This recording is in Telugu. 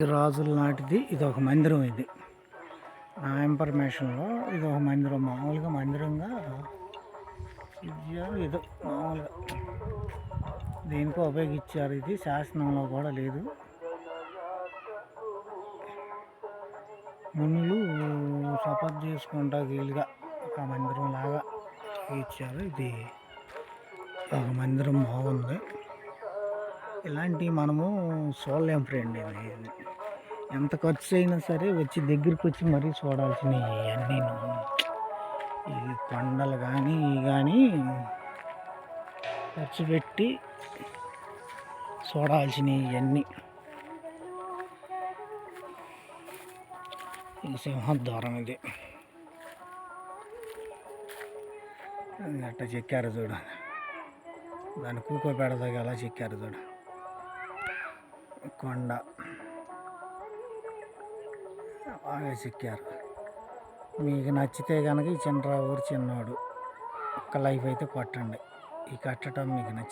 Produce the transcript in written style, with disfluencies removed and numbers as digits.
రాజుల నాటిది ఇది ఒక మందిరం. ఇది నా ఇన్ఫర్మేషన్లో ఇది ఒక మందిరం. మామూలుగా మందిరంగా ఇది మామూలుగా దేనికో ఉపయోగించారు. ఇది శాసనంలో కూడా లేదు. మునులు సపోర్ట్ చేసుకుంటా వీలుగా ఒక మందిరం లాగా ఇచ్చారు. ఇది ఒక మందిరం బాగుంది. ఇలాంటివి మనము చూడలేం ఫ్రెండ్. ఇది ఎంత ఖర్చు అయినా సరే వచ్చి దగ్గరికి వచ్చి మరీ చూడాల్సినవి అన్నీ. ఈ కొండలు కానీ ఖర్చు పెట్టి చూడాల్సినవి ఇవన్నీ. ఈ సింహద్వారం ఇది అట్ట చెక్కారు చూడు. దాన్ని కూకోపెడదాగా ఎలా చెక్కారు చూడు. కొండ బాగా చెక్కారు. మీకు నచ్చితే కనుక ఈ చిన్నరావూరు చిన్నోడు ఒక్క లైఫ్ అయితే కొట్టండి. ఈ కట్టడం మీకు నచ్చింది.